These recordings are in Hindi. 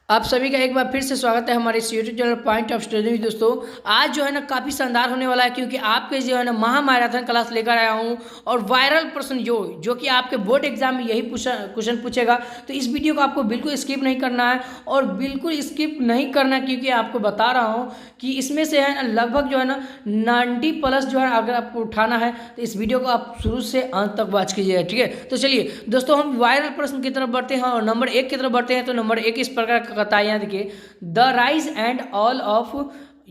आप सभी का एक बार फिर से स्वागत है हमारे इस YouTube channel point of study में। दोस्तों आज जो है ना काफ़ी शानदार होने वाला है, क्योंकि आपके जो है ना महामैराथन क्लास लेकर आया हूँ और वायरल प्रश्न जो कि आपके बोर्ड एग्जाम में यही क्वेश्चन पूछेगा। तो इस वीडियो को आपको बिल्कुल स्किप नहीं करना है और बिल्कुल स्किप नहीं करना, क्योंकि आपको बता रहा हूँ कि इसमें से है ना लगभग जो है ना 90+ जो है अगर आपको उठाना है तो इस वीडियो को आप शुरू से अंत तक वॉच कीजिएगा। ठीक है, तो चलिए दोस्तों हम वायरल प्रश्न की तरफ बढ़ते हैं और नंबर 1 की तरफ बढ़ते हैं। तो नंबर 1 इस प्रकार का कहता है, यहाँ देखिए, the rise and all of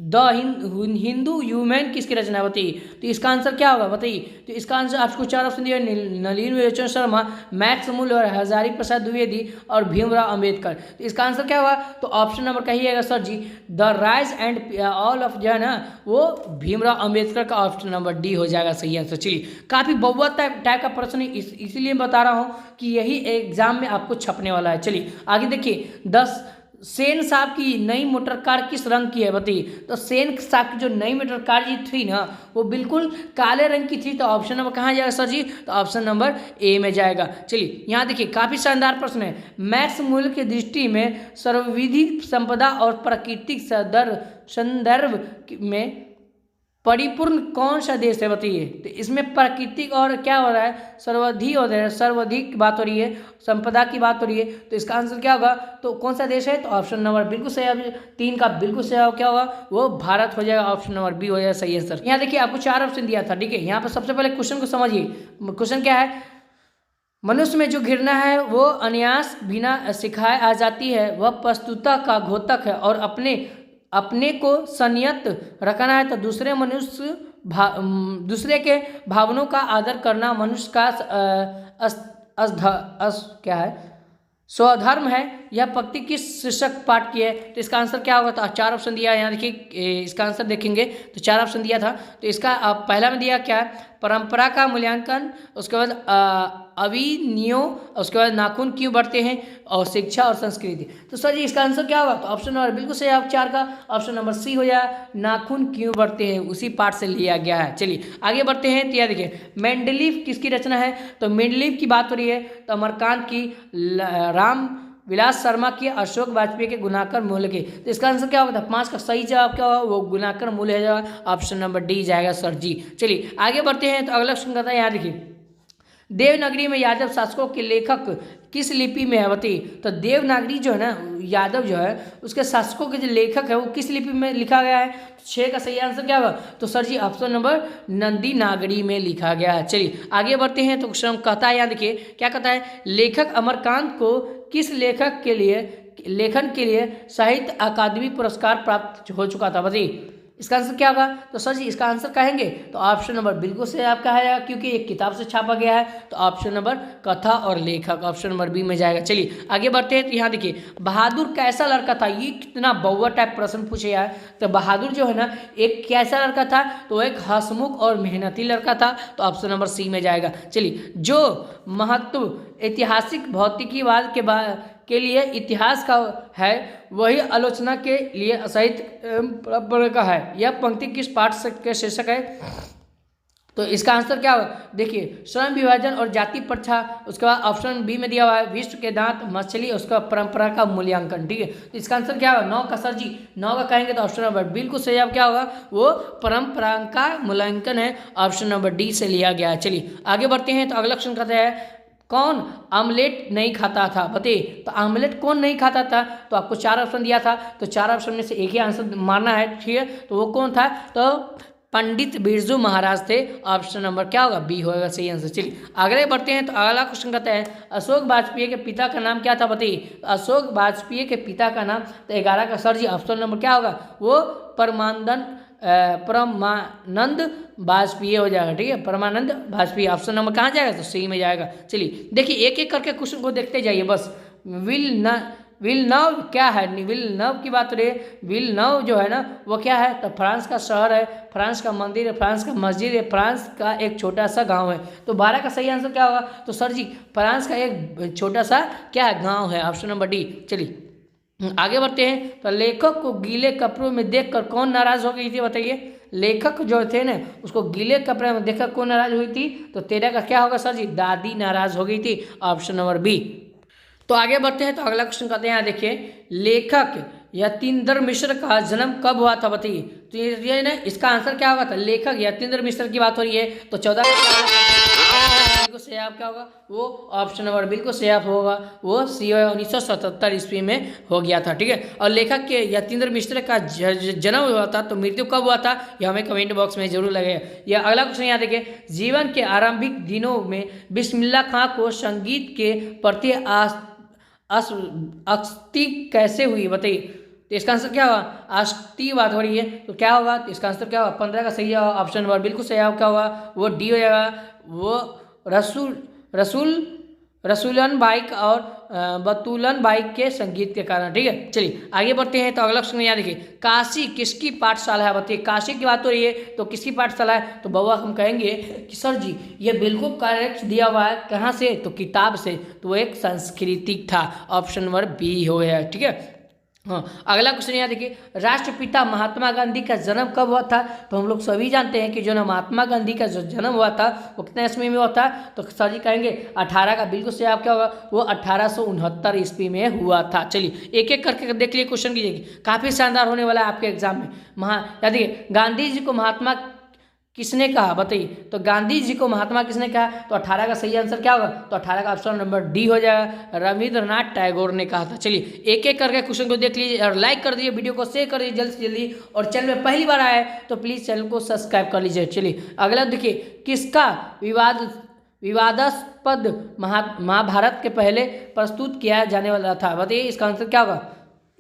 the Hindu human किसकी रचना बताइए। तो इसका आंसर क्या होगा बताइए। तो इसका आंसर आपको 4 ऑप्शन दिया, नलिनी विलोचन शर्मा, मैक्स मुल और हजारी प्रसाद द्विवेदी और भीमराव अंबेडकर। तो इसका आंसर क्या होगा, तो ऑप्शन नंबर कहिएगा sir ji, the rise and all of जो है ना वो भीमराव अंबेडकर का ऑप्शन नंबर डी हो जाएगा सही आंसर। चलिए काफ़ी बहुआ टाइप का प्रश्न इसीलिए बता रहा हूँ कि यही एग्जाम में आपको छपने वाला है। चलिए आगे देखिए, 10 सेन साहब की नई मोटर कार किस रंग की है बताइए। तो सेन साहब की जो नई मोटर कार जी थी ना वो बिल्कुल काले रंग की थी। तो ऑप्शन नंबर कहाँ जाएगा सर जी, तो ऑप्शन नंबर ए में जाएगा। चलिए यहाँ देखिए काफ़ी शानदार प्रश्न है। मैक्स मूल की दृष्टि में सर्वविधिक संपदा और प्राकृतिक संदर्भ में परिपूर्ण कौन सा देश है बताइए। तो इसमें प्राकृतिक और क्या हो रहा है, सर्वाधिक हो रहा है, सर्वाधिक की बात हो रही है, संपदा की बात हो रही है। तो इसका आंसर क्या होगा, तो कौन सा देश है, तो ऑप्शन नंबर बिल्कुल सही है 3 का बिल्कुल सही क्या होगा, वो भारत हो जाएगा। ऑप्शन नंबर बी हो जाएगा सही आंसर। यहाँ देखिए आपको 4 ऑप्शन दिया था। ठीक है, यहाँ पर सबसे पहले क्वेश्चन को समझिए। क्वेश्चन क्या है, मनुष्य में जो घृणा है वो अनायास बिना सिखाए आ जाती है, वह प्रस्तुता का घोतक है और अपने को संयत रखना है। तो दूसरे के भावनाओं का आदर करना मनुष्य का क्या है, स्वधर्म है। यह पंक्ति किस शीर्षक पाठ की है। तो इसका आंसर क्या होगा, तो 4 ऑप्शन दिया है। यहाँ देखिए इसका आंसर देखेंगे तो 4 ऑप्शन दिया था। तो इसका पहला में दिया क्या है, परंपरा का मूल्यांकन, उसके बाद अविनियो, उसके बाद नाखून क्यों बढ़ते हैं और शिक्षा और संस्कृति। तो सर जी इसका आंसर क्या होगा, तो ऑप्शन नंबर बिल्कुल सही आप 4 का ऑप्शन नंबर सी हो जाए, नाखून क्यों बढ़ते हैं, उसी पाठ से लिया गया है। चलिए आगे बढ़ते हैं। तो यह देखिए मेंडलीफ किसकी रचना है। तो मेंडलीफ की बात हो रही है तो अमरकांत की, राम विलास शर्मा की, अशोक वाजपेयी के, गुणाकर मूल्य के। तो इसका आंसर क्या होगा, 5 का सही जवाब क्या होगा, वो गुणाकर मूल्य है जाएगा, ऑप्शन नंबर डी जाएगा सर जी। चलिए आगे बढ़ते हैं। तो अगला क्वेश्चन कहता है, यहाँ देखिए, देवनागरी में यादव शासकों के लेखक किस लिपि में है बताइए। तो देवनागरी जो है ना यादव जो है उसके शासकों के जो लेखक है वो किस लिपि में लिखा गया है। 6 का सही आंसर क्या होगा, तो sir ji option number Nandi नागरी में लिखा गया है। चलिए आगे बढ़ते हैं। तो क्वेश्चन कहता है, यहाँ देखिए क्या कहता है, लेखक अमरकांत को किस लेखन के लिए साहित्य अकादमी पुरस्कार प्राप्त हो चुका था बताइए। इसका आंसर क्या होगा, तो सर जी इसका आंसर कहेंगे तो ऑप्शन नंबर बिल्कुल से आपका है, क्योंकि एक किताब से छापा गया है। तो ऑप्शन नंबर कथा और लेखक, ऑप्शन नंबर बी में जाएगा। चलिए आगे बढ़ते हैं। तो यहाँ देखिए बहादुर कैसा लड़का था, ये कितना बहुआ टाइप प्रश्न पूछे यार। तो बहादुर जो है ना एक कैसा लड़का था, तो एक हंसमुख और मेहनती लड़का था। तो ऑप्शन नंबर सी में जाएगा। चलिए जो महत्व ऐतिहासिक भौतिकीवाद के लिए इतिहास का है वही आलोचना के लिए साहित्य का है। यह पंक्ति किस पाठ के शीर्षक है। तो इसका आंसर क्या होगा, देखिए श्रम विभाजन और जाति प्रथा। उसके बाद ऑप्शन बी में दिया हुआ है विश्व के दांत, मछली, उसका परंपरा का मूल्यांकन। ठीक है, तो इसका आंसर क्या होगा, 9 का सर जी 9 का कहेंगे तो ऑप्शन नंबर बिल्कुल सही आप क्या होगा, वो परंपरा का मूल्यांकन है, ऑप्शन नंबर डी से लिया गया है। चलिए आगे बढ़ते हैं। तो अगला क्वेश्चन कहते हैं, कौन आमलेट नहीं खाता था बताइए। तो आमलेट कौन नहीं खाता था, तो आपको 4 ऑप्शन दिया था। तो 4 ऑप्शन में से एक ही आंसर मारना है। ठीक है, तो वो कौन था, तो पंडित बिरजू महाराज थे। ऑप्शन नंबर क्या होगा, बी होगा सही आंसर। चलिए आगे बढ़ते हैं। तो अगला क्वेश्चन कहता है, अशोक वाजपेयी के पिता का नाम क्या था बताइए। तो अशोक वाजपेयी के पिता का नाम, तो 11 का सर जी ऑप्शन नंबर क्या होगा, वो परमानंद वाजपेयी हो जाएगा। ठीक है, परमानंद वाजपेयी, ऑप्शन नंबर कहाँ जाएगा, तो सी में जाएगा। चलिए देखिए एक एक करके क्वेश्चन को देखते जाइए बस। विल नव क्या है, विल नव की बात रही। विल नव जो है ना वो क्या है, तो फ्रांस का शहर है, फ्रांस का मंदिर है, फ्रांस का मस्जिद है, फ्रांस का एक छोटा सा गांव है। तो 12 का सही आंसर क्या होगा, तो सर जी फ्रांस का एक छोटा सा क्या है, गांव है, ऑप्शन नंबर डी। चलिए आगे बढ़ते हैं। तो लेखक को गीले कपड़ों में देखकर कौन नाराज हो गई थी बताइए। लेखक जो थे ना उसको गीले कपड़े में देखकर कौन नाराज हुई थी, तो 13 का क्या होगा सर जी, दादी नाराज हो गई थी, ऑप्शन नंबर बी। तो आगे बढ़ते हैं, तो अगला क्वेश्चन कहते हैं, यहाँ देखिए, लेखक यतीन्द्र मिश्र का जन्म कब हुआ था बताइए। तो ये ना इसका आंसर क्या होगा था, लेखक यतीन्द्र मिश्र की बात हो रही है, तो 14 बिल्कुल सही आप क्या होगा, वो ऑप्शन नंबर बिल्कुल सही आप होगा, वो सी 1977 ईस्वी में हो गया था, ठीक है। और लेखक के यतीन्द्र मिश्र का जन्म हुआ था, तो मृत्यु कब हुआ था ये हमें कमेंट बॉक्स में जरूर लगेगा। यह अगला क्वेश्चन यहाँ देखिए, जीवन के आरंभिक दिनों में बिस्मिल्लाह खां को संगीत के प्रति आसक्ति कैसे हुई बताइए। तो इसका आंसर क्या होगा, आसक्ति बात हो रही है, तो क्या होगा, तो इसका आंसर क्या होगा, 15 का सही होगा, ऑप्शन नंबर बिल्कुल सही होगा, क्या होगा, वो डी हो जाएगा, वो रसूलन बाइक और बतूलन बाइक के संगीत के कारण, ठीक है। चलिए आगे बढ़ते हैं, तो अगला क्वेश्चन यहाँ देखिए, काशी किसकी पाठशाला है बताइए। काशी की बात हो रही है, तो किसकी पाठशाला है, तो बउआ हम कहेंगे कि सर जी ये बिल्कुल करेक्ट दिया हुआ है, कहाँ से, तो किताब से, तो वो एक सांस्कृतिक था, ऑप्शन नंबर बी हो गया, ठीक है। हाँ, अगला क्वेश्चन यहाँ देखिए, राष्ट्रपिता महात्मा गांधी का जन्म कब हुआ था। तो हम लोग सभी जानते हैं कि जो ना महात्मा गांधी का जो जन्म हुआ था वो कितने ईस्वी में हुआ था, तो सर जी कहेंगे 18 का बिल्कुल सही आप क्या होगा, वो 1869 ईस्वी में हुआ था। चलिए एक एक करके देख लिए, क्वेश्चन कीजिएगी, काफ़ी शानदार होने वाला है आपके एग्जाम में। याद देखिए, गांधी जी को महात्मा किसने कहा बताइए। तो गांधी जी को महात्मा किसने कहा, तो 18 का सही आंसर क्या होगा, तो 18 का ऑप्शन नंबर डी हो जाएगा, रविंद्रनाथ टैगोर ने कहा था। चलिए एक एक करके क्वेश्चन को देख लीजिए और लाइक कर दीजिए, वीडियो को शेयर कर दीजिए जल्द से जल्दी, और चैनल में पहली बार आया है तो प्लीज़ चैनल को सब्सक्राइब कर लीजिए। चलिए अगला देखिए, किसका विवादास्पद महाभारत के पहले प्रस्तुत किया जाने वाला था बताइए। इसका आंसर क्या होगा,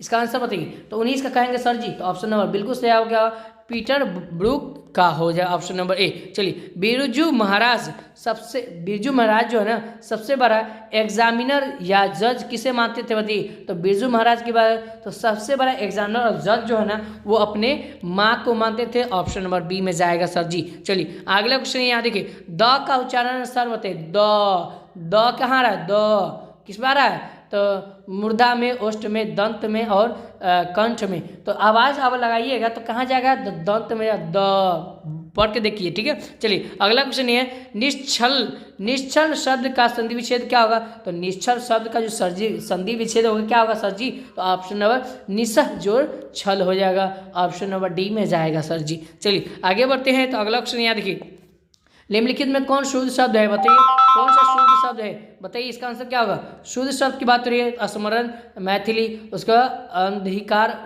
इसका आंसर बताइए। तो 19 का कहेंगे सर जी, तो ऑप्शन नंबर बिल्कुल सही हो गया, पीटर ब्रूक का हो जाए, ऑप्शन नंबर ए। चलिए बिरजू महाराज जो है ना सबसे बड़ा एग्जामिनर या जज किसे मानते थे बताइए। तो बिरजू महाराज की बात, तो सबसे बड़ा एग्जामिनर और जज जो है ना वो अपने माँ को मानते थे, ऑप्शन नंबर बी में जाएगा सर जी। चलिए अगला क्वेश्चन यहाँ देखिए, द का उच्चारण सर बताइए, द कहाँ रहा है, द किस बार रहा है, तो मूर्धा में, ओष्ठ में, दंत में और कंठ में। तो आवाज़ अब लगाइएगा तो कहाँ जाएगा, दंत में, द पढ़ के देखिए, ठीक है। चलिए अगला क्वेश्चन ये है, निश्चल शब्द का संधि विच्छेद क्या होगा। तो निश्चल शब्द का जो संधि विच्छेद होगा क्या होगा सर जी, तो ऑप्शन नंबर निसह जोड़ छल हो जाएगा, ऑप्शन नंबर डी में जाएगा सर जी। चलिए आगे बढ़ते हैं, तो अगला क्वेश्चन यहाँ देखिए, निम्नलिखित में कौन शुद्ध शब्द है बताइए, कौन सा शुद्ध शब्द है बताइए। इसका आंसर क्या होगा, शुद्ध शब्द की बात हो रही है, स्मरण, मैथिली, उसका अंधकार,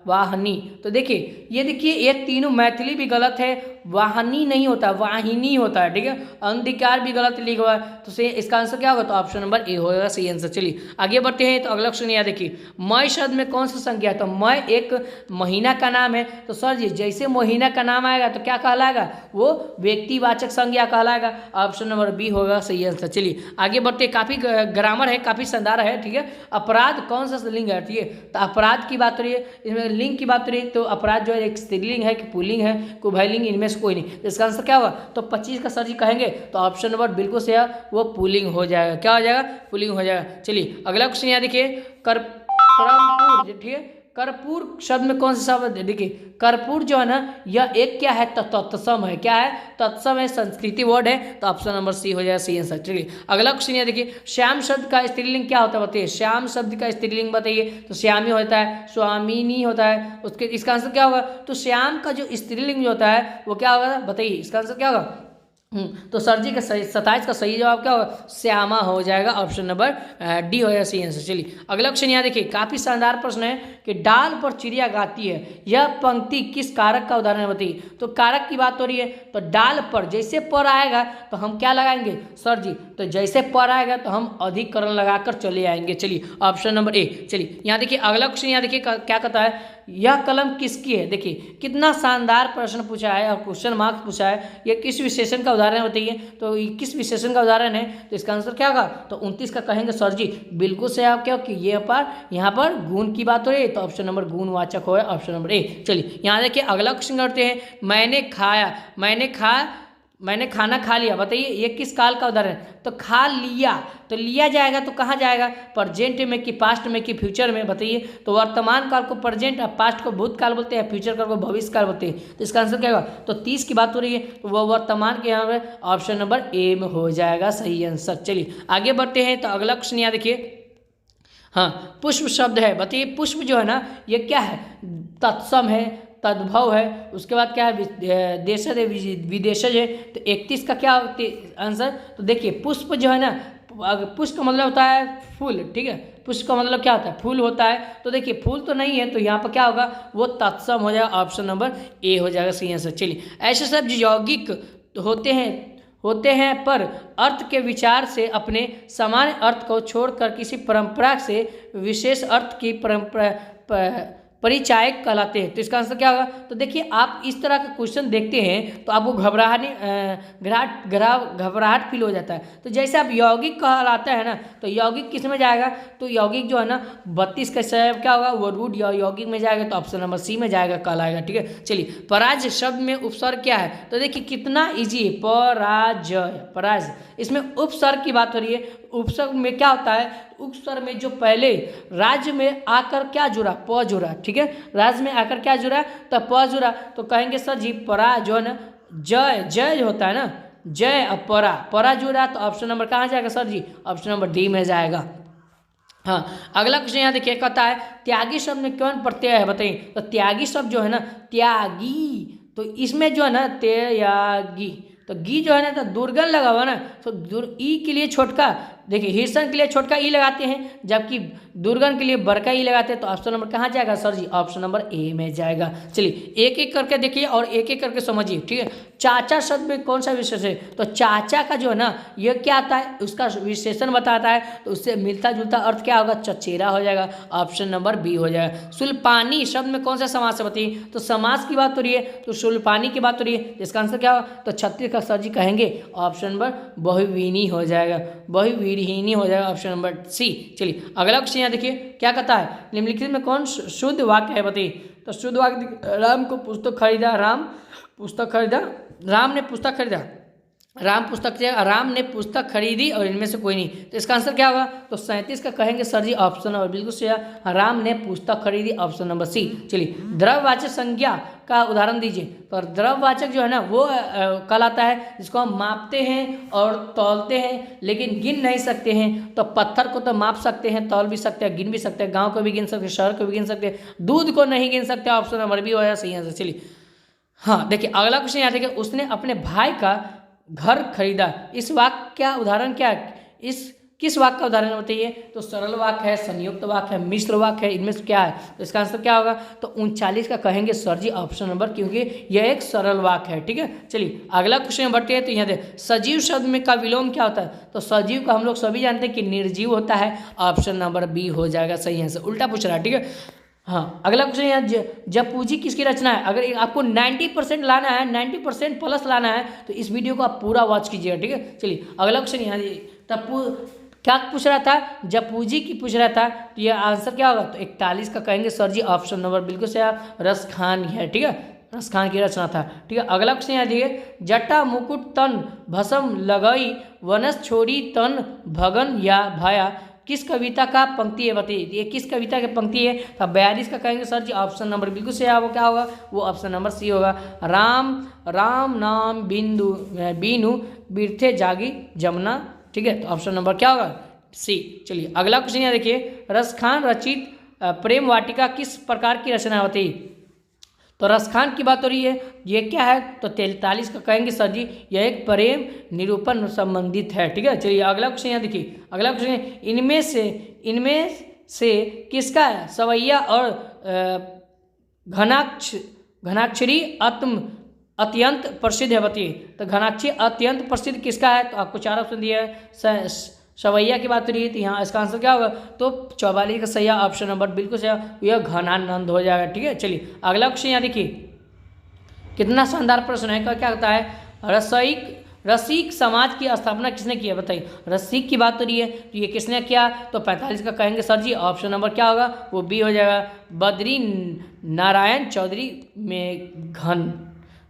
वाहनी। तो देखिए ये देखिए, ये तीनों, मैथिली भी गलत है, वाहनी नहीं होता, वाहिनी होता है, ठीक है। अंधकार भी गलत लिखा हुआ है, तो सही इसका आंसर क्या होगा, तो ऑप्शन नंबर ए होगा सही आंसर। चलिए आगे बढ़ते हैं, तो अगला क्वेश्चन यहाँ देखिए, मई शब्द में कौन सा संज्ञा है। तो मई एक महीना का नाम है, तो सर जी जैसे महीना का नाम आएगा तो क्या कहलाएगा, वो व्यक्तिवाचक संज्ञा कहलाएगा, ऑप्शन नंबर बी होगा सही आंसर। चलिए आगे बढ़ते, काफ़ी ग्रामर है, काफ़ी शानदार है, ठीक है। अपराध कौन सा लिंग है, ठीक है। तो अपराध की बात हो रही है, इसमें लिंग की बात हो रही है, तो अपराध जो है एक स्त्रीलिंग है कि पुल्लिंग है कि उभयलिंग, इनमें से कोई नहीं। तो इसका आंसर क्या होगा, तो 25 का सर जी कहेंगे, तो ऑप्शन नंबर बिल्कुल सही है, वो पुल्लिंग हो जाएगा, क्या हो जाएगा, पुल्लिंग हो जाएगा। चलिए अगला क्वेश्चन यहाँ देखिए, कर्पूर, ठीक है। कर्पूर शब्द में कौन सा शब्द है, देखिए कर्पूर जो है ना यह एक क्या है, तत्सम है, क्या है, तत्सम है, संस्कृति वर्ड है, तो ऑप्शन नंबर सी हो जाएगा सही आंसर। चलिए अगला क्वेश्चन ये देखिए, श्याम शब्द का स्त्रीलिंग क्या होता है बताइए। श्याम शब्द का स्त्रीलिंग बताइए, तो श्यामी होता है, स्वामिनी होता है, उसके इसका आंसर क्या होगा, तो श्याम का जो स्त्रीलिंग जो होता है वो क्या होगा बताइए, इसका आंसर क्या होगा। तो सर जी का सही 27 का सही जवाब क्या होगा, श्यामा हो जाएगा, ऑप्शन नंबर डी हो जाएगा सही आंसर। चलिए अगला क्वेश्चन यहाँ देखिए, काफ़ी शानदार प्रश्न है कि डाल पर चिड़िया गाती है, यह पंक्ति किस कारक का उदाहरण है बताइए। तो कारक की बात हो रही है, तो डाल पर जैसे पर आएगा तो हम क्या लगाएंगे सर जी, तो जैसे पर आएगा तो हम अधिकरण लगाकर चले आएंगे। चलिए ऑप्शन नंबर ए। चलिए यहाँ देखिए अगला क्वेश्चन, यहाँ देखिए क्या कहता है, यह कलम किसकी है। देखिए कितना शानदार प्रश्न पूछा है और क्वेश्चन मार्क्स पूछा है, यह किस विशेषण का उदाहरण है बताइए। तो ये किस विशेषण का उदाहरण है, तो इसका आंसर क्या होगा, तो 29 का कहेंगे सर जी बिल्कुल से आप क्या, कि ये पर यहाँ पर गुण की बात हो रही है, तो ऑप्शन नंबर गुणवाचक हो, ऑप्शन नंबर ए। चलिए यहाँ देखिए अगला क्वेश्चन करते हैं, मैंने खाना खा लिया बताइए, ये किस काल का उदाहरण है। तो खा लिया, तो लिया जाएगा तो कहाँ जाएगा, प्रेजेंट में कि पास्ट में कि फ्यूचर में बताइए। तो वर्तमान काल को प्रेजेंट, पास्ट को भूतकाल बोलते हैं, फ्यूचर काल को भविष्य काल बोलते हैं। तो इसका आंसर क्या होगा, तो 30 की बात हो रही है, तो वह वर्तमान के यहाँ पर ऑप्शन नंबर ए में हो जाएगा सही आंसर। चलिए आगे बढ़ते हैं, तो अगला क्वेश्चन यहाँ देखिए, हाँ, पुष्प शब्द है, बताइए पुष्प जो है ना ये क्या है, तत्सम है, तद्भव है, उसके बाद क्या है, देशज है, विदेशज है। तो 31 का क्या आंसर, तो देखिए पुष्प जो है ना, पुष्प का मतलब होता है फूल, ठीक है, पुष्प का मतलब क्या होता है, फूल होता है। तो देखिए फूल तो नहीं है, तो यहाँ पर क्या होगा, वो तत्सम हो जाएगा, ऑप्शन नंबर ए हो जाएगा सही आंसर। चलिए, ऐसे शब्द यौगिक होते हैं पर अर्थ के विचार से अपने सामान्य अर्थ को छोड़कर किसी परंपरा से विशेष अर्थ की परिचायक कहलाते हैं। तो इसका आंसर क्या होगा, तो देखिए आप इस तरह का क्वेश्चन देखते हैं तो आपको घबराहट फील हो जाता है। तो जैसे आप यौगिक कहलाता है ना, तो यौगिक किस में जाएगा, तो यौगिक जो है ना 32 का क्या होगा, वो रूट यौगिक में जाएगा, तो ऑप्शन नंबर सी में जाएगा, कहलाएगा, ठीक है। चलिए, पराजय शब्द में उपसर्ग क्या है, तो देखिए कितना इजी है, पराजय, इसमें उपसर्ग की बात हो रही है। उपसर्ग में क्या होता है, उपसर्ग में जो पहले राज्य में आकर क्या जुड़ा, प जुड़ा, ठीक है, राज्य में आकर क्या जुड़ा, तो प जुड़ा, तो कहेंगे सर जी परा जो है ना, जय जो होता है ना, जय और परा जुड़ा, तो ऑप्शन नंबर कहाँ जाएगा sir ji, option number D में जाएगा। हाँ, अगला क्वेश्चन यहाँ देखिए, कहता है त्यागी शब्द में कौन प्रत्यय है, बताइए। तो त्यागी शब्द जो है ना, त्यागी, तो इसमें जो है ना त्यागी, तो गी जो है ना, तो दुर्गन लगा हुआ ना, तो ई के लिए छोटका, देखिए हिरसन के लिए छोटका ई लगाते हैं, जबकि दुर्गन के लिए बड़का ई लगाते हैं। तो ऑप्शन नंबर कहाँ जाएगा sir ji, option number A में जाएगा। चलिए, एक एक करके देखिए और एक एक करके समझिए, ठीक है। चाचा शब्द में कौन सा विशेषण है, तो चाचा का जो है ना ये क्या आता है, उसका विशेषण बताता है, तो उससे मिलता जुलता अर्थ क्या होगा, चचेरा हो जाएगा, ऑप्शन नंबर बी हो जाएगा। सुल्पानी शब्द में कौन सा समास है, बताइए। तो समास की बात हो रही है, तो सुल्पानी की बात हो रही है, इसका आंसर क्या होगा, तो 36 का सर जी कहेंगे ऑप्शन नंबर बहुविहीनी हो जाएगा, बहुविहीनी हो जाएगा, ऑप्शन नंबर सी। चलिए, अगला क्वेश्चन यहाँ देखिए क्या कहता है, निम्नलिखित में कौन शुद्ध वाक्य है, बताइए। तो शुद्ध वाक्य, राम को पुस्तक खरीदा, राम ने पुस्तक खरीदा, राम ने पुस्तक खरीदी और इनमें से कोई नहीं, तो इसका आंसर क्या होगा, तो 37 का कहेंगे सर जी ऑप्शन नंबर बिल्कुल सही है, राम ने पुस्तक खरीदी, ऑप्शन नंबर सी। चलिए, द्रव्यवाचक संज्ञा का उदाहरण दीजिए। तो द्रव्यवाचक जो है ना वो कहलाता है जिसको हम मापते हैं और तौलते हैं लेकिन गिन नहीं सकते हैं। तो पत्थर को तो माप सकते हैं, तौल भी सकते हैं, गिन भी सकते हैं, गाँव को भी गिन सकते हैं, शहर को भी गिन सकते हैं, दूध को नहीं गिन सकते, ऑप्शन नंबर बी होगा सही आंसर। चलिए, हाँ देखिए अगला क्वेश्चन यहाँ देखिए, उसने अपने भाई का घर खरीदा, इस वाक्य का उदाहरण क्या है, किस वाक्य का उदाहरण बताइए। तो सरल वाक्य है, संयुक्त वाक्य है, मिश्र वाक्य है, इनमें से क्या है, तो इसका आंसर क्या होगा, तो 39 का कहेंगे सर जी ऑप्शन नंबर, क्योंकि यह एक सरल वाक्य है, ठीक है। चलिए, अगला क्वेश्चन बढ़ते हैं। तो यहाँ देखिए, सजीव शब्द में का विलोम क्या होता है, तो सजीव का हम लोग सभी जानते हैं कि निर्जीव होता है, ऑप्शन नंबर बी हो जाएगा सही आंसर। उल्टा पूछ रहा है, ठीक है। हाँ, अगला क्वेश्चन यहाँ, जब पूंजी किसकी रचना है, अगर आपको 90% लाना है, 90% प्लस लाना है, तो इस वीडियो को आप पूरा वॉच कीजिएगा, ठीक है। चलिए, अगला क्वेश्चन यहाँ तब क्या पूछ रहा था, जब पूंजी की पूछ रहा था, तो ये आंसर क्या होगा, तो 41 का कहेंगे सर जी ऑप्शन नंबर बिल्कुल से रस खान है, ठीक है, रस खान की रचना था, ठीक है। अगला क्वेश्चन यहाँ देखिए, जटा मुकुट तन भसम लगई वनस छोड़ी तन भगन या भाया, किस कविता का पंक्ति है, बताइए ये किस कविता की पंक्ति है। तो 42 का कहेंगे सर जी ऑप्शन नंबर बिल्कुल से वो क्या होगा, वो ऑप्शन नंबर सी होगा, राम नाम बीनू बिरथे जागी जमुना, ठीक है, तो ऑप्शन नंबर क्या होगा, सी। चलिए, अगला क्वेश्चन यहाँ देखिए, रसखान रचित प्रेम वाटिका किस प्रकार की रचना होती है। तो रसखान की बात हो रही है, ये क्या है, तो 43 का कहेंगे सर जी यह एक प्रेम निरूपण संबंधित है, ठीक है। चलिए, अगला क्वेश्चन यहाँ देखिए, अगला क्वेश्चन, इनमें से किसका सवैया और घनाक्षरी अत्यंत प्रसिद्ध है, बताइए। तो घनाक्षरी अत्यंत प्रसिद्ध किसका है, तो आपको 4 ऑप्शन दिया है, सवैया की बात हो रही है, तो यहाँ इसका आंसर क्या होगा, तो 44 का सही ऑप्शन नंबर बिल्कुल सही, यह घनानंद हो जाएगा, ठीक है। चलिए, अगला क्वेश्चन यहाँ देखिए, कितना शानदार प्रश्न है, क्या होता है, रसिक समाज की स्थापना किसने की है, बताइए। रसिक की बात हो रही है, तो ये किसने किया, तो 45 का कहेंगे सर जी ऑप्शन नंबर क्या होगा, वो बी हो जाएगा, बद्री नारायण चौधरी में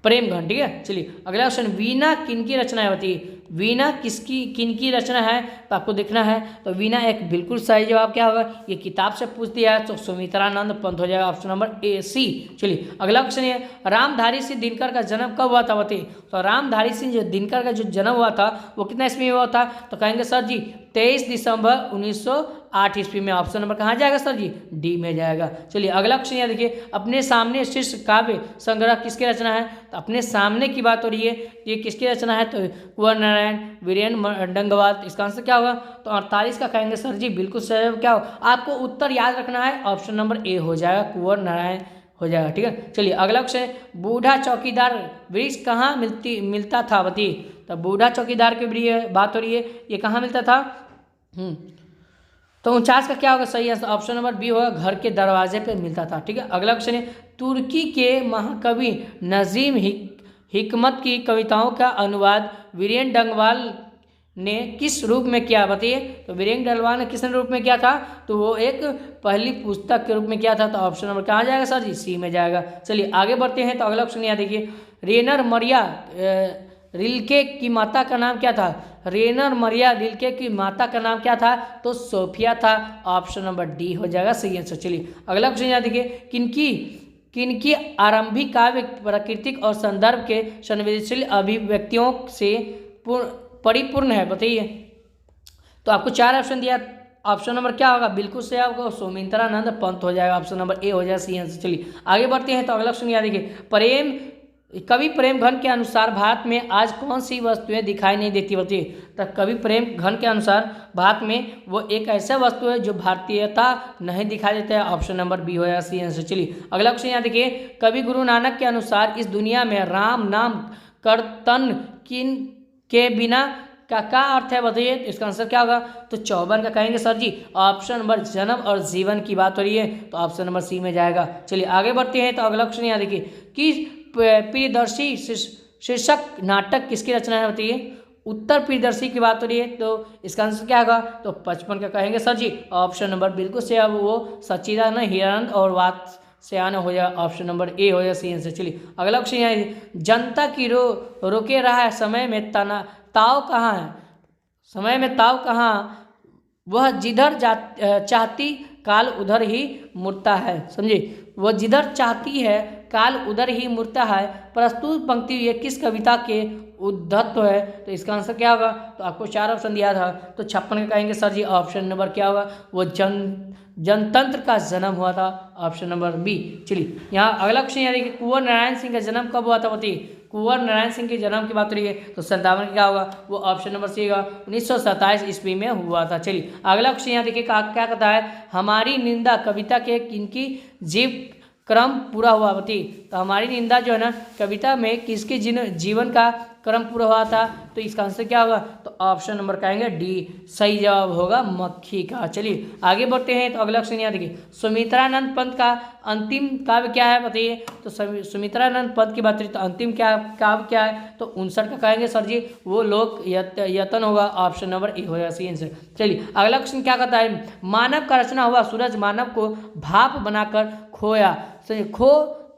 प्रेम घन, ठीक है। चलिए, अगला क्वेश्चन, वीणा किनकी रचना है, बताइए। वीणा किनकी रचना है, तो आपको देखना है, तो वीणा एक बिल्कुल सही जवाब क्या होगा, ये किताब से पूछ दिया है, तो सुमित्रानंद पंत हो जाएगा, ऑप्शन नंबर ए सी। चलिए, अगला क्वेश्चन है, रामधारी सिंह दिनकर का जन्म कब हुआ था, बताइए। तो रामधारी सिंह जो दिनकर का जो जन्म हुआ था वो कितना ईस्वी में हुआ था, तो कहेंगे सर जी 23 दिसंबर 1908 8 ईस्वी में। ऑप्शन नंबर कहाँ जाएगा सर जी? डी में जाएगा। चलिए अगला क्वेश्चन यहाँ देखिए, अपने सामने शीर्ष काव्य संग्रह किसकी रचना है? तो अपने सामने की बात हो रही है, ये किसकी रचना है? तो कुंवर नारायण वीरेंद्र डंगवाल। इसका आंसर क्या होगा? तो 48 का कहेंगे सर जी, बिल्कुल सही। क्या हो आपको उत्तर याद रखना है, ऑप्शन नंबर ए हो जाएगा, कुंवर नारायण हो जाएगा। ठीक है, चलिए अगला क्वेश्चन, बूढ़ा चौकीदार वृक्ष कहाँ मिलता था बताइए? तो बूढ़ा चौकीदार की बात हो रही है, ये कहाँ मिलता था? तो 49 का क्या होगा सही आंसर? ऑप्शन नंबर बी होगा, घर के दरवाजे पे मिलता था। ठीक है, अगला क्वेश्चन है, तुर्की के महाकवि नजीम हिकमत की कविताओं का अनुवाद वीरेंद्र डंगवाल ने किस रूप में किया बताइए? तो वीरेंद्र डंगवाल ने किस रूप में किया था? तो वो एक पहली पुस्तक के रूप में किया था। तो ऑप्शन नंबर कहाँ जाएगा सर जी? सी में जाएगा। चलिए आगे बढ़ते हैं। तो अगला क्वेश्चन यहाँ देखिए, रेनर मरिया रिल्के की माता का नाम क्या था? रेनर मरिया रिल्के की माता का नाम क्या था? तो सोफिया था। ऑप्शन नंबर डी हो जाएगा सही आंसर। चलिए अगला क्वेश्चन यहाँ देखिए, किनकी आरंभिक काव्य प्राकृतिक और संदर्भ के संवेदनशील अभिव्यक्तियों से परिपूर्ण है बताइए? तो आपको 4 ऑप्शन दिया, ऑप्शन नंबर क्या होगा? बिल्कुल सही आपको सुमित्रानंद पंत हो जाएगा। ऑप्शन नंबर ए हो जाएगा सही आंसर। चलिए आगे बढ़ते हैं। तो अगला क्वेश्चन यहाँ देखिए, कवि प्रेम घन के अनुसार भारत में आज कौन सी वस्तुएं दिखाई नहीं देती बताइए? तो कवि प्रेम घन के अनुसार भारत में वो एक ऐसा वस्तु है जो भारतीयता नहीं दिखाई देता है। ऑप्शन नंबर बी हो जाएगा सही आंसर। चलिए अगला क्वेश्चन यहाँ देखिए, कवि गुरु नानक के अनुसार इस दुनिया में राम नाम करतन किन के बिना का क्या अर्थ है बताइए? तो इसका आंसर क्या होगा? तो 54 का कहेंगे सर जी, ऑप्शन नंबर जन्म और जीवन की बात हो रही है। तो ऑप्शन नंबर सी में जाएगा। चलिए आगे बढ़ते हैं। तो अगला क्वेश्चन यहाँ देखिए, कि प्रियदर्शी शीर्षक नाटक किसकी रचना है बताइए? उत्तर प्रियदर्शी की बात हो रही है। तो इसका आंसर क्या होगा? तो 55 का कहेंगे सर जी, ऑप्शन नंबर बिल्कुल से अब वो सच्चिदानंद हिरानंद और वात से आना हो जाएगा। ऑप्शन नंबर ए हो जाएगा सही आंसर। चलिए अगला क्वेश्चन यहाँ, जनता की रोके रहा है समय में ताव कहाँ है? समय में ताव कहाँ? वह जिधर चाहती काल उधर ही मुड़ता है। समझिए, वह जिधर चाहती है काल उधर ही मुड़ता है। प्रस्तुत पंक्ति ये किस कविता के उद्धत्व है? तो इसका आंसर क्या होगा? तो आपको 4 ऑप्शन दिया था, तो 56 का कहेंगे सर जी, ऑप्शन नंबर क्या होगा? वो जनतंत्र का जन्म हुआ था। Option number B. चलिए यहाँ अगला क्वेश्चन यानी कि कुंवर नारायण सिंह का जन्म कब हुआ था बताइए? कुंवर नारायण सिंह के जन्म की बात हो रही है, तो 57 क्या होगा? वो ऑप्शन नंबर सी होगा, 1927 ईस्वी में हुआ था। चलिए अगला क्वेश्चन यहाँ देखिए, क्या कहता है, हमारी निंदा कविता के किनकी जीव क्रम पूरा हुआ बताइए? तो हमारी निंदा जो है ना, कविता में किसके जीवन का क्रम पूरा हुआ था? तो इसका आंसर क्या होगा? तो ऑप्शन नंबर कहेंगे डी, सही जवाब होगा मक्खी का। चलिए आगे बढ़ते हैं। तो अगला क्वेश्चन यहाँ देखिए, सुमित्रानंद पंत का अंतिम काव्य क्या है बताइए? तो सुमित्रानंद पंत की बात करें तो अंतिम काव्य क्या है? तो 59 का कहेंगे सर जी, वो लोक यतन होगा। ऑप्शन नंबर ए होगा सही आंसर। चलिए अगला क्वेश्चन क्या कहता है, मानव का रचना हुआ सूरज मानव को भाप बनाकर खोया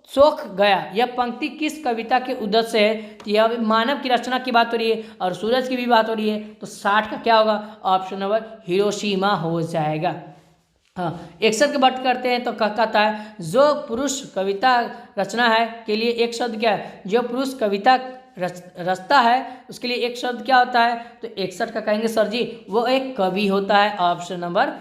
सोख गया, यह पंक्ति किस कविता के उद्देश्य से है? यह मानव की रचना की बात हो रही है और सूरज की भी बात हो रही है। तो 60 का क्या होगा? ऑप्शन नंबर हिरोशिमा हो जाएगा। हाँ, 61 की बात करते हैं। तो कहता है, जो पुरुष कविता रचना है के लिए एक शब्द क्या है? जो पुरुष कविता रचता है उसके लिए एक शब्द क्या होता है? तो 61 का कहेंगे सर जी, वो एक कवि होता है। ऑप्शन नंबर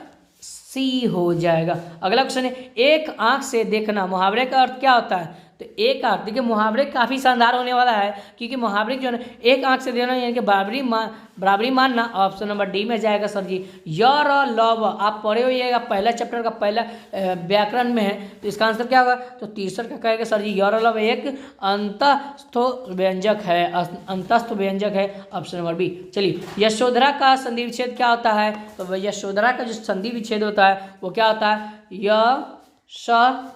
सी हो जाएगा। अगला क्वेश्चन है, एक आंख से देखना मुहावरे का अर्थ क्या होता है? तो एक आंख, देखिए मुहावरे काफ़ी शानदार होने वाला है, क्योंकि मुहावरे जो है ना, एक आंख से देखना यानी कि बराबरी मानना। ऑप्शन नंबर डी में जाएगा सर जी, योर और लव। आप पढ़े होइएगा, पहला चैप्टर का पहला व्याकरण में है। तो इसका आंसर क्या होगा? तो 63 का कहेगा सर जी, योर और लव एक अंतस्थ व्यंजक है, अंतस्थ व्यंजक है। Option number B. चलिए, यशोधरा का संधि विच्छेद क्या होता है? तो यशोधरा का जो संधि विच्छेद होता है वो क्या होता है? य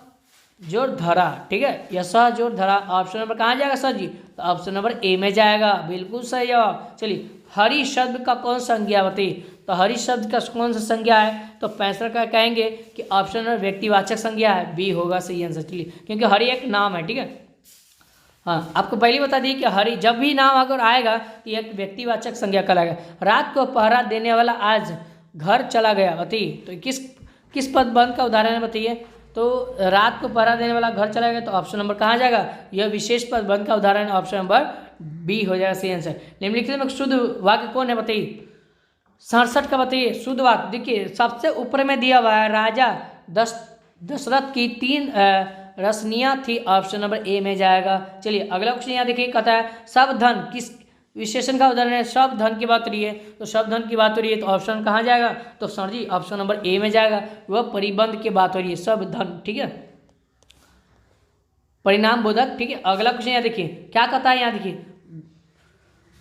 जोड़ धरा। ठीक है, यश जोड़ धरा। ऑप्शन नंबर कहाँ जाएगा सर जी? तो ऑप्शन नंबर ए में जाएगा, बिल्कुल सही जवाब। चलिए, हरि शब्द का कौन सा संज्ञा बताइए? तो हरि शब्द का कौन सा संज्ञा है? तो 65 का कहेंगे कि ऑप्शन नंबर व्यक्तिवाचक संज्ञा है, बी होगा सही आंसर। चलिए, क्योंकि हरि एक नाम है। ठीक है, हाँ, आपको पहले बता दी कि हरि जब भी नाम अगर आएगा तो एक व्यक्तिवाचक संज्ञा कहलाएगा। रात को पहरा देने वाला आज घर चला गया बताइए? तो किस पदबंध का उदाहरण है बताइए? तो रात को पहरा देने वाला घर चला गया, तो ऑप्शन नंबर कहाँ जाएगा? यह विशेष पदबंध का उदाहरण है। ऑप्शन नंबर बी हो जाएगा सही आंसर। निम्नलिखित में शुद्ध वाक्य कौन है बताइए? 67 का बताइए शुद्ध वाक्य। देखिए सबसे ऊपर में दिया हुआ है राजा दशरथ की 3 रसनियाँ थी, ऑप्शन नंबर ए में जाएगा। चलिए अगला क्वेश्चन यहाँ देखिए, कहता है सब धन किस विशेषण का उदाहरण है। सब धन की बात हो रही है, तो सब धन की बात हो रही है तो ऑप्शन कहाँ जाएगा, तो sir ji option number A में जाएगा। वह परिबंध की बात हो रही है, सब धन, ठीक है, परिणाम बोधक, ठीक है। अगला क्वेश्चन यहाँ देखिए क्या कहता है, यहाँ देखिए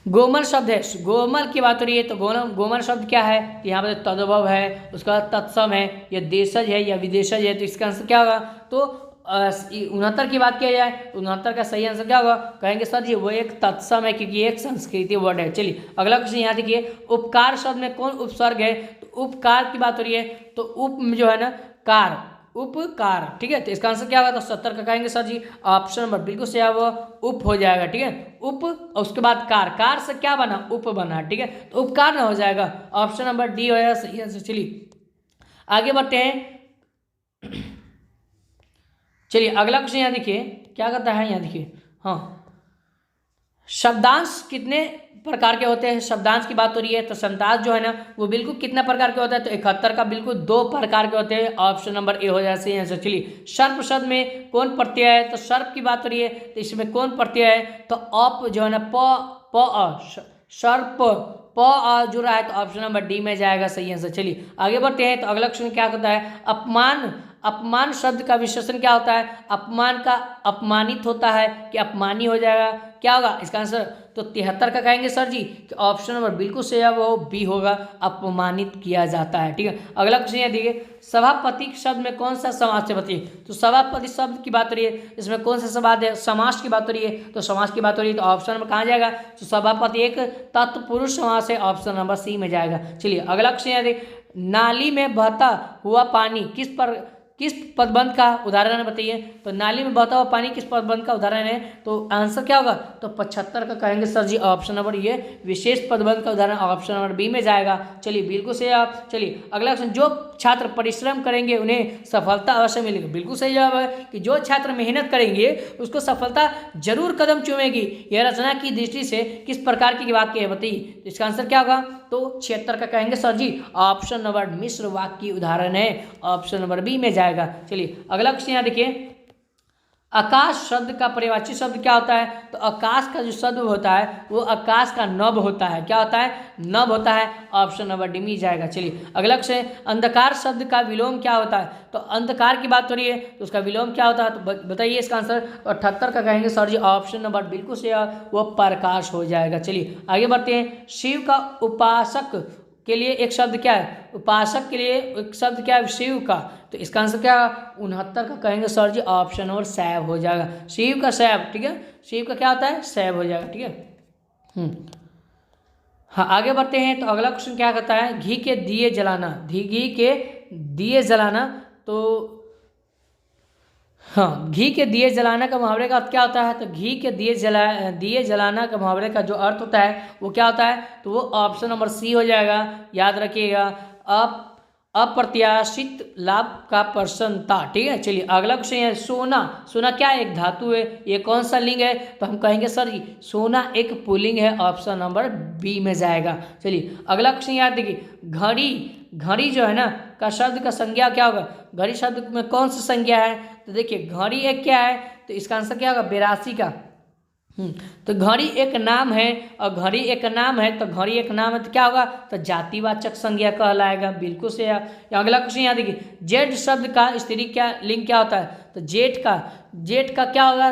गोमल शब्द है, गोमल की बात हो रही है तो गोमल शब्द क्या है, तो यहाँ पर तद्भव है, उसका तत्सम है, या देशज है या विदेशज है, तो इसका आंसर क्या होगा। तो 69 की बात किया जाए, 69 का सही आंसर क्या होगा, कहेंगे सर जी वो एक तत्सम है क्योंकि एक संस्कृति वर्ड है। चलिए अगला क्वेश्चन यहाँ देखिए, उपकार शब्द में कौन उपसर्ग है, तो उपकार की बात हो रही है तो उप जो है ना कार, उपकार, ठीक है, तो इसका आंसर क्या होगा, तो 70 का कहेंगे सर जी ऑप्शन नंबर बिल्कुल सही है, वो उप हो जाएगा, ठीक है। उप और उसके बाद कार, कार से क्या बना, उप बना, ठीक है, तो उपकार ना हो जाएगा, ऑप्शन नंबर डी हो जाएगा सही आंसर। चलिए आगे बढ़ते हैं। चलिए अगला क्वेश्चन यहाँ देखिए क्या कहता है, यहाँ देखिए हाँ, शब्दांश कितने प्रकार के होते हैं। शब्दांश की बात हो रही है तो शब्दांश जो है ना वो बिल्कुल कितना प्रकार के होता है, तो 71 का बिल्कुल 2 प्रकार के होते हैं, ऑप्शन नंबर ए हो जाए सही आंसर। चलिए सर्प शब्द में कौन प्रत्यय है, तो सर्प की बात हो रही है तो इसमें कौन प्रत्यय है, तो अप जो है ना सर्प जो रहा है तो ऑप्शन नंबर डी में जाएगा सही आंसर। चलिए आगे बढ़ते हैं, तो अगला क्वेश्चन क्या कहता है, अपमान, अपमान शब्द का विशेषण क्या होता है, अपमान का अपमानित होता है कि अपमानी हो जाएगा, क्या होगा इसका आंसर, तो 73 का कहेंगे सर जी कि ऑप्शन नंबर बिल्कुल सही है, वो बी होगा, अपमानित किया जाता है, ठीक है। अगला क्वेश्चन ये देखिए, सभापति शब्द में कौन सा समास है बताइए, तो सभापति शब्द की बात हो रही है, इसमें कौन सा समास की बात हो रही है, तो समास की बात हो रही है तो ऑप्शन नंबर कहाँ जाएगा, तो सभापति एक तत्पुरुष समास है, ऑप्शन नंबर सी में जाएगा। चलिए अगला क्वेश्चन ये देखिए, नाली में बहता हुआ पानी किस पदबंध का उदाहरण है बताइए, तो नाली में बहता हुआ पानी किस पदबंध का उदाहरण है, तो आंसर क्या होगा, तो 75 का कहेंगे सर जी ऑप्शन नंबर ये विशेष पदबंध का उदाहरण ऑप्शन नंबर बी में जाएगा। चलिए बिल्कुल सही आप। चलिए अगला क्वेश्चन, जो छात्र परिश्रम करेंगे उन्हें सफलता अवश्य मिलेगी, बिल्कुल सही जवाब है कि जो छात्र मेहनत करेंगे उसको सफलता जरूर कदम चूमेगी। यह रचना की दृष्टि से किस प्रकार की वाक्य है बताइए, तो इसका आंसर क्या होगा, तो 76 का कहेंगे सर जी ऑप्शन नंबर मिश्र वाक्य की उदाहरण है, ऑप्शन नंबर बी में जाएगा। चलिए अगला क्वेश्चन यहाँ देखिए, आकाश शब्द का पर्यायवाची शब्द क्या होता है, तो आकाश का जो शब्द होता है वो आकाश का नभ होता है, क्या होता है, नभ होता है, ऑप्शन नंबर डी में जाएगा। चलिए अगला क्वेश्चन, अंधकार शब्द का विलोम क्या होता है, तो अंधकार की बात हो रही है तो उसका विलोम क्या होता है, तो बताइए इसका आंसर, तो 78 का कहेंगे सर जी ऑप्शन नंबर बिल्कुल सही है, वो प्रकाश हो जाएगा। चलिए आगे बढ़ते हैं, शिव का उपासक के लिए एक शब्द क्या है, उपासक के लिए एक शब्द क्या है, शिव का, तो इसका आंसर क्या, 69 का कहेंगे सर जी ऑप्शन नंबर सैव हो जाएगा, शिव का सैव, ठीक है, शिव का क्या होता है, सैव हो जाएगा, ठीक है। हाँ आगे बढ़ते हैं, तो अगला क्वेश्चन क्या कहता है, घी के दिए जलाना, घी के दिए जलाना, तो हाँ घी के दिए जलाना का मुहावरे का अर्थ क्या होता है, तो घी के दिए जलाना का मुहावरे का जो अर्थ होता है वो क्या होता है, तो वो ऑप्शन नंबर सी हो जाएगा, याद रखिएगा, अप्रत्याशित लाभ का प्रसन्नता, ठीक है। चलिए अगला क्वेश्चन है, सोना, सोना क्या एक धातु है, ये कौन सा लिंग है, तो हम कहेंगे सर जी सोना एक पुल्लिंग है, ऑप्शन नंबर बी में जाएगा। चलिए अगला क्वेश्चन याद देखिए, घड़ी, घड़ी जो है ना का शब्द का संज्ञा क्या होगा, घड़ी शब्द में कौन सी संज्ञा है, तो देखिए घड़ी एक क्या है, तो इसका आंसर क्या होगा, 82 का। तो घड़ी एक नाम है, और घड़ी एक नाम है तो घड़ी एक नाम है तो क्या होगा, तो जातिवाचक संज्ञा कहलाएगा, बिल्कुल से। अगला क्वेश्चन यहाँ देखिए, जेठ शब्द का स्त्री क्या लिंग क्या होता है, तो जेठ का क्या होगा,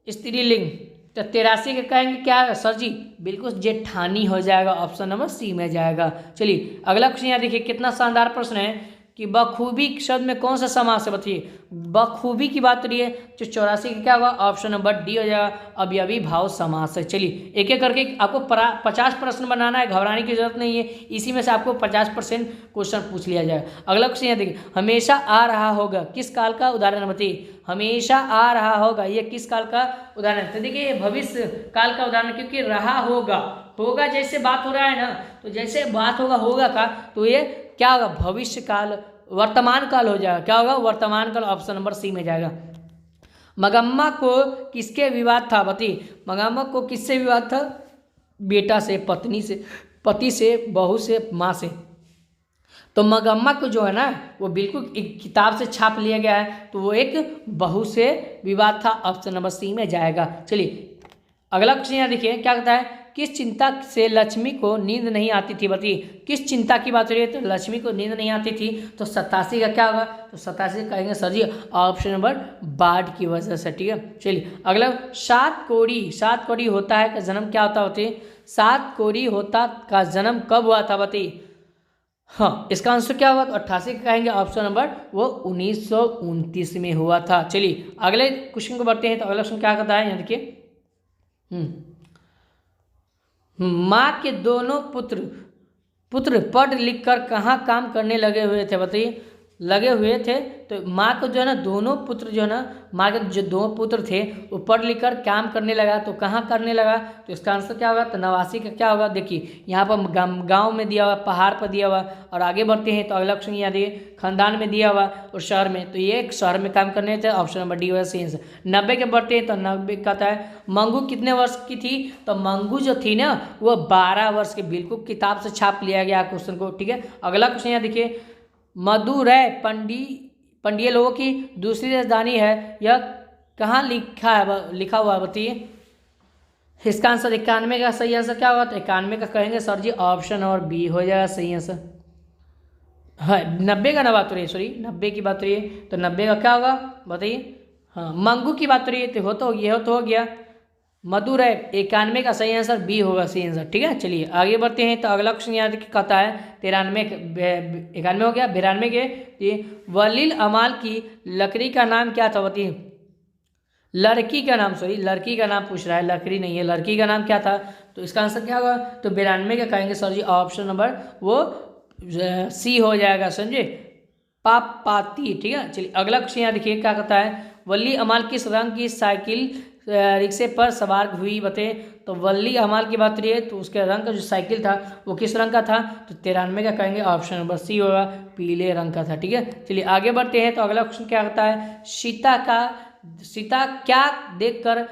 स्त्री लिंग, तो 83 के कहेंगे क्या है सर जी, बिल्कुल जेठानी हो जाएगा, ऑप्शन नंबर सी में जाएगा। चलिए अगला क्वेश्चन यहाँ देखिए, कितना शानदार प्रश्न है कि बखूबी शब्द में कौन सा समास है बताइए, बखूबी की बात करिए तो 84 का क्या होगा, ऑप्शन नंबर डी हो जाएगा, अवयवी भाव समास है। चलिए एक एक करके आपको 50 प्रश्न बनाना है, घबराने की जरूरत नहीं है, इसी में से आपको 50% क्वेश्चन पूछ लिया जाएगा। अगला क्वेश्चन ये देखिए, हमेशा आ रहा होगा किस काल का उदाहरण बताइए, हमेशा आ रहा होगा ये किस काल का उदाहरण, तो देखिए ये भविष्य काल का उदाहरण, क्योंकि रहा होगा जैसे बात हो रहा है ना, तो जैसे बात होगा का, तो ये क्या होगा, भविष्य काल, वर्तमान काल हो जाएगा, क्या होगा, वर्तमान काल, ऑप्शन नंबर सी में जाएगा। मगम्मा को किसके विवाद था बताइए, मगम्मा को किससे विवाद था, बेटा से, पत्नी से, पति से, बहू से, माँ से। तो मगम्मा को जो है ना वो बिल्कुल एक किताब से छाप लिया गया है, तो वो एक बहू से विवाद था। ऑप्शन नंबर सी में जाएगा। चलिए अगला क्वेश्चन यहाँ देखिए क्या कहता है, किस चिंता से लक्ष्मी को नींद नहीं आती थी? बताइए किस चिंता की बात हो रही है? तो लक्ष्मी को नींद नहीं आती थी, तो 87 का क्या होगा? तो 87 कहेंगे सर जी ऑप्शन नंबर बाढ़ की वजह से। ठीक है, चलिए अगला, सात कोड़ी होता है का जन्म क्या होता होती? सात कोड़ी होता का जन्म कब हुआ था? बताइए। हाँ, इसका आंसर क्या होगा? तो 88 का कहेंगे ऑप्शन नंबर वो 1929 में हुआ था। चलिए अगले क्वेश्चन को बढ़ते हैं। तो अगला क्वेश्चन क्या कहता है, यहाँ देखिए, माँ के दोनों पुत्र पढ़ लिख कर कहाँ काम करने लगे हुए थे? बताइए। लगे हुए थे, तो माँ को जो है ना दोनों पुत्र जो है ना, माँ के जो दो पुत्र थे वो पढ़ लिख कर काम करने लगा, तो कहाँ करने लगा? तो इसका आंसर क्या होगा? तो 89 का क्या होगा? देखिए यहाँ पर गांव में दिया हुआ, पहाड़ पर दिया हुआ, और आगे बढ़ते हैं तो अगला क्वेश्चन यहाँ देखिए, खानदान में दिया हुआ और शहर में, तो ये एक शहर में काम करने थे। ऑप्शन नंबर डी होगा सही आंसर। 90 के बढ़ते हैं तो 90 कहता है मंगू कितने वर्ष की थी? तो मंगू जो थी ना वो 12 वर्ष की, बिल्कुल किताब से छाप लिया गया क्वेश्चन को। ठीक है, अगला क्वेश्चन यहाँ देखिए, मदुरै पंडिय लोगों की दूसरी राजधानी है, यह कहाँ लिखा हुआ है? बताइए। इसका आंसर 91 का सही आंसर क्या होगा? तो 91 का कहेंगे सर जी ऑप्शन और बी हो जाएगा सही आंसर। हाँ, 90 का ना बात हो रही है, सॉरी 90 की बात हो रही है, तो 90 का क्या होगा? बताइए। हाँ, मंगू की बात हो रही है, तो हो गया मधुरै। 91 का सही आंसर बी होगा सही आंसर। ठीक है, चलिए आगे बढ़ते हैं। तो अगला क्वेश्चन यहाँ कहता है 91 हो गया, 92 के, वलील अमाल की लकड़ी का नाम क्या था? बताइए। लड़की का नाम, सॉरी लड़की का नाम पूछ रहा है, लकड़ी नहीं है, लड़की का नाम क्या था? तो इसका आंसर क्या होगा? तो 92 का कहेंगे सर जी ऑप्शन नंबर वो सी हो जाएगा, समझे, पाती। ठीक है, चलिए अगला क्वेश्चन यहाँ देखिए क्या कहता है, वली अमाल किस रंग की साइकिल रिक्शे पर सवार हुई? बताए। तो वली अमाल की बात रही है, तो उसके रंग का जो साइकिल था वो किस रंग का था? तो 93 का कहेंगे ऑप्शन नंबर सी होगा, पीले रंग का था। ठीक है, चलिए आगे बढ़ते हैं। तो अगला क्वेश्चन क्या कहता है, सीता क्या देखकर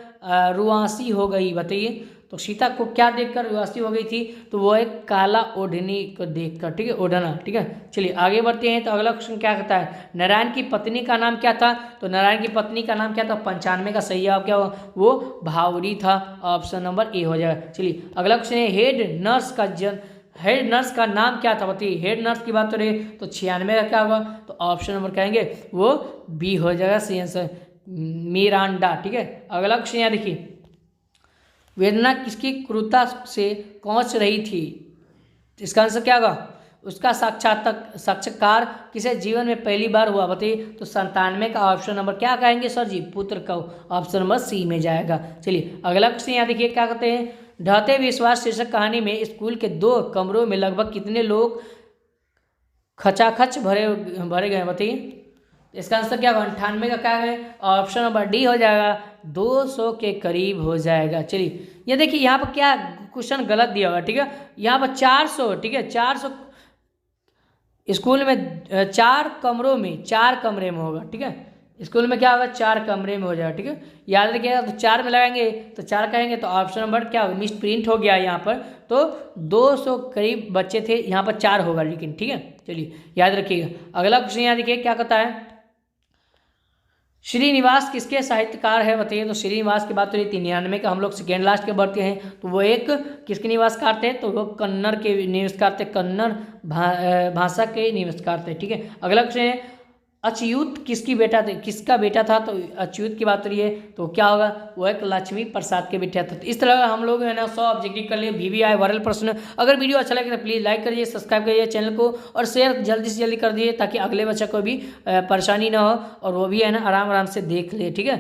रुआंसी हो गई? बताइए। तो सीता को क्या देखकर रुआंसी हो गई थी? तो वो एक काला ओढ़नी को देखकर। ठीक है, ओढ़ना। ठीक है, चलिए आगे बढ़ते हैं। तो अगला क्वेश्चन क्या कहता है, नारायण की पत्नी का नाम क्या था? तो नारायण की पत्नी का नाम क्या था? 95 का सही जवाब क्या हुआ? वो भावरी था। ऑप्शन नंबर ए हो जाएगा। चलिए अगला क्वेश्चन है, हेड नर्स का नाम क्या था? बताइए। हेड नर्स की बात हो रही है, तो 96 का क्या होगा? तो ऑप्शन नंबर कहेंगे वो बी हो जाएगा सही आंसर, मिरांडा। ठीक है, अगला क्वेश्चन यहाँ देखिए, वेदना किसकी क्रूरता से कौंच रही थी? इसका आंसर क्या होगा? उसका साक्षात्कार किसे जीवन में पहली बार हुआ? बताइए। तो 97 का ऑप्शन नंबर क्या कहेंगे सर जी? पुत्र का। ऑप्शन नंबर सी में जाएगा। चलिए अगला क्वेश्चन यहाँ देखिए क्या कहते हैं, ढहते विश्वास शीर्षक कहानी में स्कूल के 2 कमरों में लगभग कितने लोग खचाखच भरे गए? बताइए। इसका आंसर क्या होगा? 98 का क्या है? ऑप्शन नंबर डी हो जाएगा, 200 के करीब हो जाएगा। चलिए ये देखिए यहाँ पर क्या क्वेश्चन गलत दिया हुआ। ठीक है, यहाँ पर 400। ठीक है, 400 स्कूल में 4 कमरे में होगा। ठीक है, स्कूल में क्या होगा? 4 कमरे में हो जाएगा। ठीक है, याद रखिएगा। तो 4 में लगाएंगे तो 4 कहेंगे, तो ऑप्शन नंबर क्या होगा? मिस प्रिंट हो गया यहाँ पर, तो 200 करीब बच्चे थे, यहाँ पर 4 होगा लेकिन। ठीक है, चलिए याद रखिएगा। अगला क्वेश्चन यहाँ देखिए क्या कहता है, श्रीनिवास किसके साहित्यकार है? बताइए। तो श्रीनिवास की बात हो रही थी 99 का, हम लोग सेकेंड लास्ट के बढ़ते हैं। तो वो एक किसके निवासकार थे? तो वो कन्नड़ के निवासकार थे, कन्नड़ भाषा के निवासकार थे। ठीक है, अगला क्वेश्चन है, अच्युत किसका बेटा था? तो अच्युत की बात हो रही है, तो क्या होगा? वो एक लक्ष्मी प्रसाद के बेटा था। तो इस तरह हम लोग है ना 100 ऑब्जेक्टिव कर लिए, VVI वायरल प्रश्न। अगर वीडियो अच्छा लगे तो प्लीज़ लाइक करिए, सब्सक्राइब करिए चैनल को, और शेयर जल्दी से जल्दी कर दीजिए, ताकि अगले बच्चे को भी परेशानी ना हो और वो भी है ना आराम से देख ले। ठीक है।